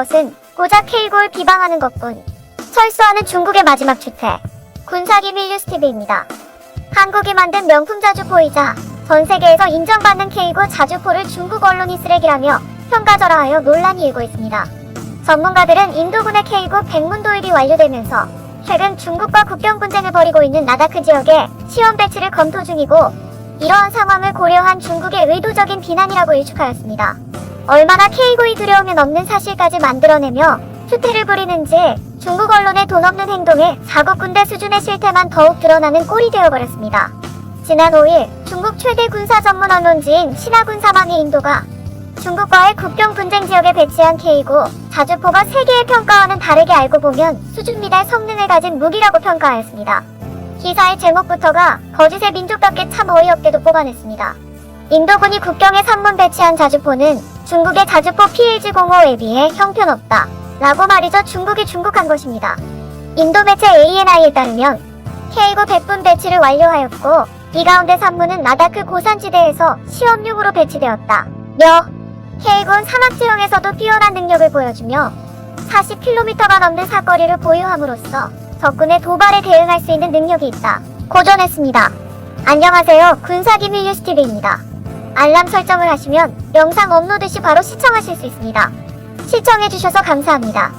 것은 고작 K고를 비방하는 것뿐. 철수하는 중국의 마지막 주택. 군사기 밀뉴스TV입니다. 한국이 만든 명품 자주포이자 전 세계에서 인정받는 K고 자주포를 중국 언론이 쓰레기라며 평가절하하여 논란이 일고 있습니다. 전문가들은 인도군의 K고 백문 도입이 완료되면서 최근 중국과 국경 분쟁을 벌이고 있는 라다크 지역에 시험 배치를 검토 중이고, 이러한 상황을 고려한 중국의 의도적인 비난이라고 일축하였습니다. 얼마나 K고의 두려움은 없는 사실까지 만들어내며 추태를 부리는지 중국 언론의 돈 없는 행동에 자국군대 수준의 실태만 더욱 드러나는 꼴이 되어버렸습니다. 지난 5일 중국 최대 군사 전문 언론지인 신화군사망이 인도가 중국과의 국경 분쟁 지역에 배치한 K고 자주포가 세계의 평가와는 다르게 알고 보면 수준 미달 성능을 가진 무기라고 평가하였습니다. 기사의 제목부터가 거짓의 민족답게 참 어이없게도 뽑아냈습니다. 인도군이 국경에 산문 배치한 자주포는 중국의 자주포 PLG-05에 비해 형편없다 라고 말이죠. 중국이 중국한 것입니다. 인도 매체 ANI에 따르면 K고 100분 배치를 완료하였고, 이 가운데 산문은 라다크 고산지대에서 시험용으로 배치되었다 며 K고는 사막지형에서도 뛰어난 능력을 보여주며 40km가 넘는 사거리를 보유함으로써 적군의 도발에 대응할 수 있는 능력이 있다 고 전했습니다. 안녕하세요. 군사기 밀뉴스TV입니다. 알람 설정을 하시면 영상 업로드 시 바로 시청하실 수 있습니다. 시청해주셔서 감사합니다.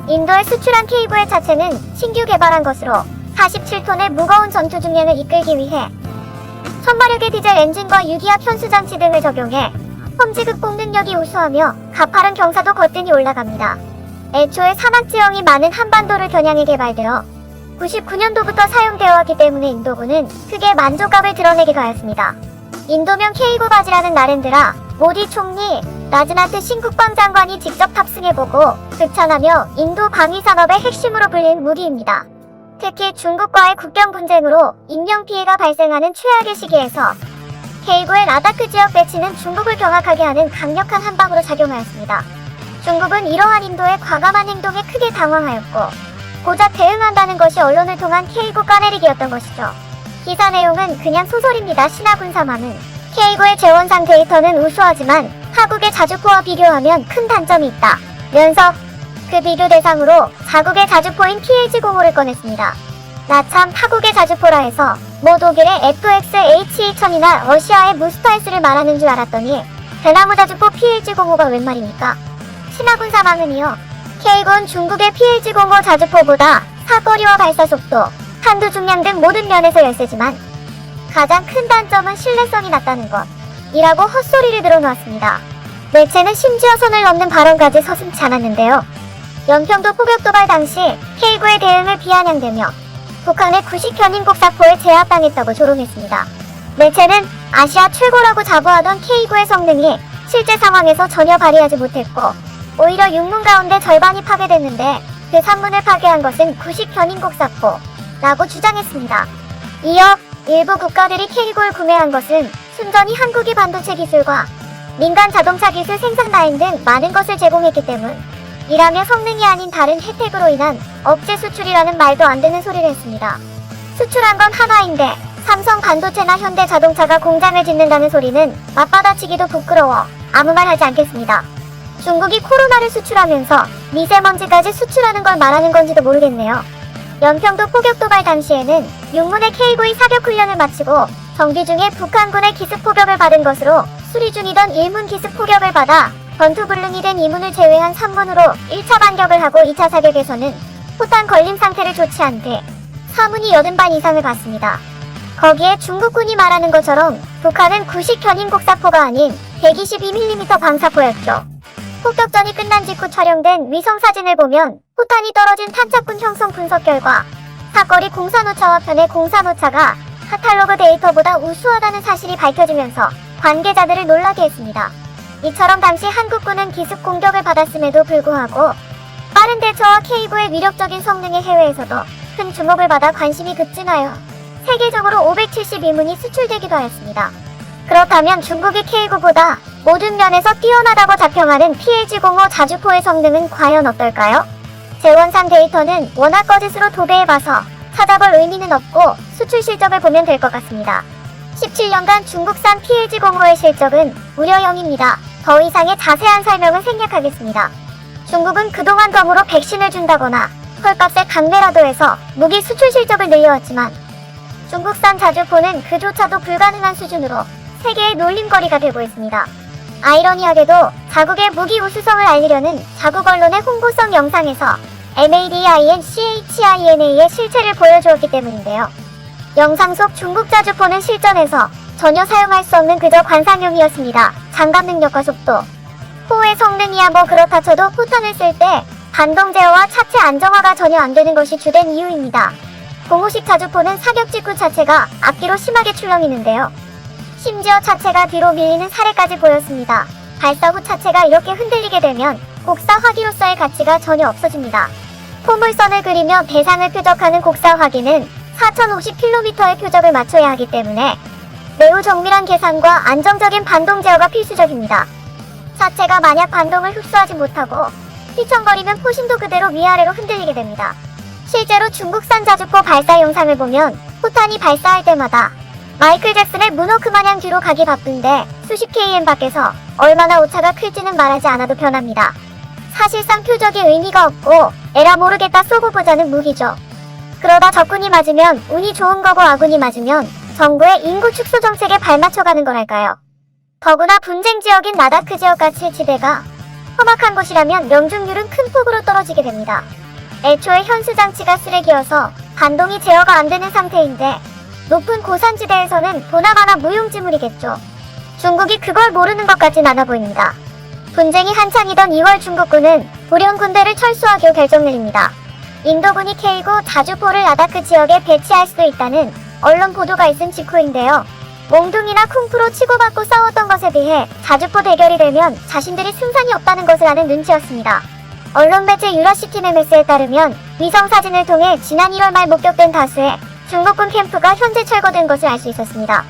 인도에 수출한 K고의 자체는 신규 개발한 것으로 47톤의 무거운 전투 중량을 이끌기 위해 선마력의 디젤 엔진과 유기압 현수장치 등을 적용해 험지 극복 능력이 우수하며 가파른 경사도 거뜬히 올라갑니다. 애초에 사막지형이 많은 한반도를 겨냥해 개발되어 99년도부터 사용되어 왔기 때문에 인도군은 크게 만족감을 드러내기도 하였습니다. 인도명 K고 바지라는 나렌드라 모디 총리, 라즈나트 신국방장관이 직접 탑승해보고 극찬하며 인도 방위산업의 핵심으로 불린 무기입니다. 특히 중국과의 국경 분쟁으로 인명피해가 발생하는 최악의 시기에서 K고의 라다크 지역 배치는 중국을 경악하게 하는 강력한 한방으로 작용하였습니다. 중국은 이러한 인도의 과감한 행동에 크게 당황하였고, 고작 대응한다는 것이 언론을 통한 K고 까내리기였던 것이죠. 기사 내용은 그냥 소설입니다. 신화군사망은 K고의 재원상 데이터는 우수하지만 타국의 자주포와 비교하면 큰 단점이 있다 면서 그 비교 대상으로 자국의 자주포인 PLG-05를 꺼냈습니다. 나참 타국의 자주포라 해서 뭐 독일의 FX H2000이나 러시아의 무스타이스를 말하는 줄 알았더니 대나무 자주포 PLG-05가 웬 말입니까? 신화군사망은 이어 K고는 중국의 PLG-05 자주포보다 사거리와 발사속도, 탄두 중량 등 모든 면에서 열세지만 가장 큰 단점은 신뢰성이 낮다는 것 이라고 헛소리를 늘어놓았습니다. 매체는 심지어 선을 넘는 발언까지 서슴지 않았는데요. 연평도 포격 도발 당시 K고의 대응을 비아냥대며 북한의 구식 견인곡사포에 제압당했다고 조롱했습니다. 매체는 아시아 최고라고 자부하던 K고의 성능이 실제 상황에서 전혀 발휘하지 못했고, 오히려 육문 가운데 절반이 파괴됐는데 그 산문을 파괴한 것은 구식 견인곡사포 라고 주장했습니다. 이어 일부 국가들이 K고를 구매한 것은 순전히 한국이 반도체 기술과 민간 자동차 기술 생산 라인 등 많은 것을 제공했기 때문이라며 성능이 아닌 다른 혜택으로 인한 억제 수출이라는 말도 안 되는 소리를 했습니다. 수출한 건 한화인데 삼성 반도체나 현대 자동차가 공장을 짓는다는 소리는 맞받아치기도 부끄러워 아무 말 하지 않겠습니다. 중국이 코로나를 수출하면서 미세먼지까지 수출하는 걸 말하는 건지도 모르겠네요. 연평도 포격 도발 당시에는 육문의 K고의 사격 훈련을 마치고 정비 중에 북한군의 기습 포격을 받은 것으로 수리 중이던 1문 기습 포격을 받아 전투불능이 된 2문을 제외한 3문으로 1차 반격을 하고 2차 사격에서는 포탄 걸림 상태를 좋지 않게 4문이 80발 이상을 받습니다. 거기에 중국군이 말하는 것처럼 북한은 구식 견인곡사포가 아닌 122mm 방사포였죠. 폭격전이 끝난 직후 촬영된 위성사진을 보면 포탄이 떨어진 탄착군 형성 분석 결과 사거리 공사노차와 편의 공사노차가 카탈로그 데이터보다 우수하다는 사실이 밝혀지면서 관계자들을 놀라게 했습니다. 이처럼 당시 한국군은 기습 공격을 받았음에도 불구하고 빠른 대처와 K고의 위력적인 성능의 해외에서도 큰 주목을 받아 관심이 급증하여 세계적으로 572문이 수출되기도 하였습니다. 그렇다면 중국이 K고보다 모든 면에서 뛰어나다고 자평하는 PLG-05 자주포의 성능은 과연 어떨까요? 재원상 데이터는 워낙 거짓으로 도배해봐서 찾아볼 의미는 없고 수출 실적을 보면 될 것 같습니다. 17년간 중국산 PLG-05의 실적은 무려 0입니다. 더 이상의 자세한 설명은 생략하겠습니다. 중국은 그동안 덤으로 백신을 준다거나 헐값에 강매라도 해서 무기 수출 실적을 늘려왔지만 중국산 자주포는 그조차도 불가능한 수준으로 세계의 놀림거리가 되고 있습니다. 아이러니하게도 자국의 무기 우수성을 알리려는 자국 언론의 홍보성 영상에서 MADINCHINA의 실체를 보여주었기 때문인데요. 영상 속 중국 자주포는 실전에서 전혀 사용할 수 없는 그저 관상용이었습니다. 장갑 능력과 속도, 포의 성능이야 뭐 그렇다 쳐도 포탄을 쓸 때 반동 제어와 차체 안정화가 전혀 안 되는 것이 주된 이유입니다. 공호식 자주포는 사격 직후 차체가 앞뒤로 심하게 출렁이는데요. 심지어 차체가 뒤로 밀리는 사례까지 보였습니다. 발사 후 차체가 이렇게 흔들리게 되면 곡사 화기로서의 가치가 전혀 없어집니다. 포물선을 그리며 대상을 표적하는 곡사 화기는 4050km의 표적을 맞춰야 하기 때문에 매우 정밀한 계산과 안정적인 반동 제어가 필수적입니다. 차체가 만약 반동을 흡수하지 못하고 휘청거리면 포심도 그대로 위아래로 흔들리게 됩니다. 실제로 중국산 자주포 발사 영상을 보면 포탄이 발사할 때마다 마이클 잭슨의 문워크 마냥 뒤로 가기 바쁜데 수십 km 밖에서 얼마나 오차가 클지는 말하지 않아도 변합니다. 사실상 표적이 의미가 없고 에라 모르겠다 쏘고 보자는 무기죠. 그러다 적군이 맞으면 운이 좋은 거고 아군이 맞으면 정부의 인구 축소 정책에 발맞춰가는 거랄까요. 더구나 분쟁 지역인 라다크 지역같이 지대가 험악한 곳이라면 명중률은 큰 폭으로 떨어지게 됩니다. 애초에 현수 장치가 쓰레기여서 반동이 제어가 안 되는 상태인데 높은 고산지대에서는 보나마나 무용지물이겠죠. 중국이 그걸 모르는 것 같진 않아 보입니다. 분쟁이 한창이던 2월 중국군은 불현 군대를 철수하기로 결정 내립니다. 인도군이 K9 자주포를 라다크 지역에 배치할 수도 있다는 언론 보도가 있은 직후인데요. 몽둥이나 쿵푸로 치고받고 싸웠던 것에 비해 자주포 대결이 되면 자신들이 승산이 없다는 것을 아는 눈치였습니다. 언론 매체 유러시티 메메스에 따르면 위성사진을 통해 지난 1월 말 목격된 다수의 중국군 캠프가 현재 철거된 것을 알 수 있었습니다.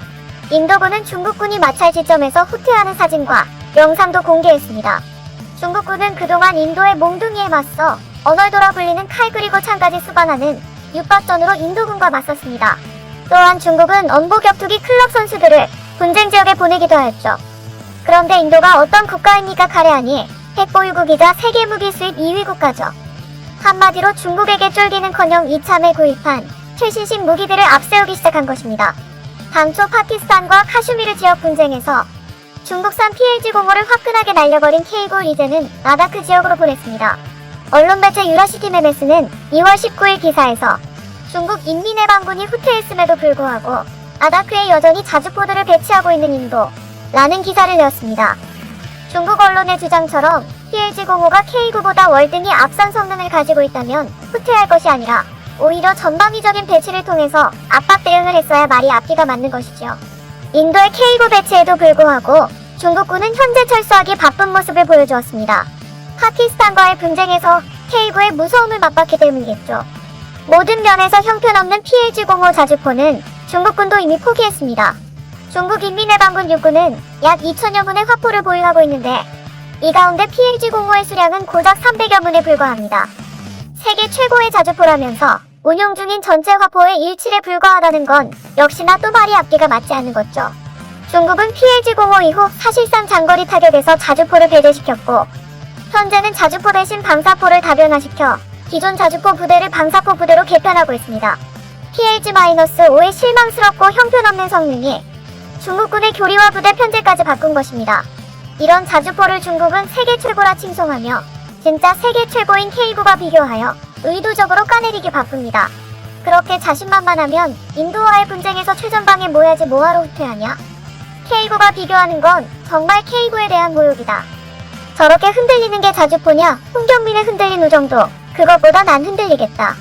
인도군은 중국군이 마찰 지점에서 후퇴하는 사진과 영상도 공개했습니다. 중국군은 그동안 인도의 몽둥이에 맞서 언얼도라 불리는 칼 그리고 창까지 수반하는 육박전으로 인도군과 맞섰습니다. 또한 중국은 언보 격투기 클럽 선수들을 분쟁 지역에 보내기도 하였죠. 그런데 인도가 어떤 국가입니까? 카레안이 핵보유국이자 세계 무기 수입 2위 국가죠. 한마디로 중국에게 쫄기는커녕 이참에 구입한 최신식 무기들을 앞세우기 시작한 것입니다. 당초 파키스탄과 카슈미르 지역 분쟁에서 중국산 PLG-05를 화끈하게 날려버린 K9 이제는 라다크 지역으로 보냈습니다. 언론 매체 유러시티 메메스는 2월 19일 기사에서 중국 인민해방군이 후퇴했음에도 불구하고 라다크에 여전히 자주포들을 배치하고 있는 인도라는 기사를 내었습니다. 중국 언론의 주장처럼 PLG-05가 K9보다 월등히 앞선 성능을 가지고 있다면 후퇴할 것이 아니라 오히려 전방위적인 배치를 통해서 압박 대응을 했어야 말이 앞뒤가 맞는 것이죠. 인도의 K9 배치에도 불구하고 중국군은 현재 철수하기 바쁜 모습을 보여주었습니다. 파키스탄과의 분쟁에서 K9의 무서움을 맛봤기 때문이겠죠. 모든 면에서 형편없는 PLG-05 자주포는 중국군도 이미 포기했습니다. 중국 인민해방군 육군은 약 2천여 문의 화포를 보유하고 있는데 이 가운데 PLG-05의 수량은 고작 300여 문에 불과합니다. 세계 최고의 자주포라면서 운용 중인 전체 화포의 1/7에 불과하다는 건 역시나 또 말이 앞뒤가 맞지 않는 거죠. 중국은 PLG-05 이후 사실상 장거리 타격에서 자주포를 배제시켰고 현재는 자주포 대신 방사포를 다변화시켜 기존 자주포 부대를 방사포 부대로 개편하고 있습니다. PLG-5의 실망스럽고 형편없는 성능이 중국군의 교리와 부대 편제까지 바꾼 것입니다. 이런 자주포를 중국은 세계 최고라 칭송하며 진짜 세계 최고인 K9와 비교하여 의도적으로 까내리기 바쁩니다. 그렇게 자신만만하면 인도와의 분쟁에서 최전방에 모여야지 뭐하러 후퇴하냐? K9가 비교하는 건 정말 K9에 대한 모욕이다. 저렇게 흔들리는 게 자주포냐? 홍경민의 흔들린 우정도 그것보단 안 흔들리겠다.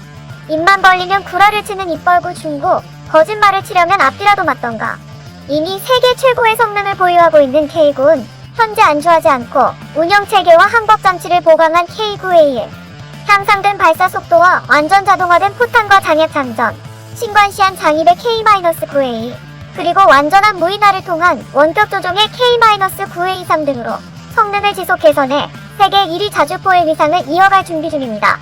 입만 벌리면 구라를 치는 입벌구 중국, 거짓말을 치려면 앞뒤라도 맞던가. 이미 세계 최고의 성능을 보유하고 있는 K9는 현재 안주하지 않고 운영체계와 항법장치를 보강한 K9A1, 향상된 발사 속도와 완전 자동화된 포탄과 장약 장전, 신관시한 장입의 K-9A, 그리고 완전한 무인화를 통한 원격 조종의 K-9A3 등으로 성능을 지속 개선해 세계 1위 자주포의 위상을 이어갈 준비 중입니다.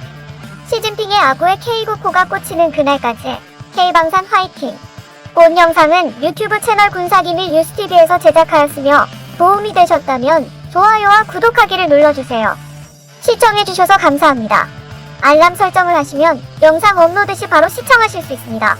시진핑의 아구에 K9포가 꽂히는 그날까지 K방산 화이팅! 본 영상은 유튜브 채널 군사기밀 뉴스TV에서 제작하였으며 도움이 되셨다면 좋아요와 구독하기를 눌러주세요. 시청해주셔서 감사합니다. 알람 설정을 하시면 영상 업로드 시 바로 시청하실 수 있습니다.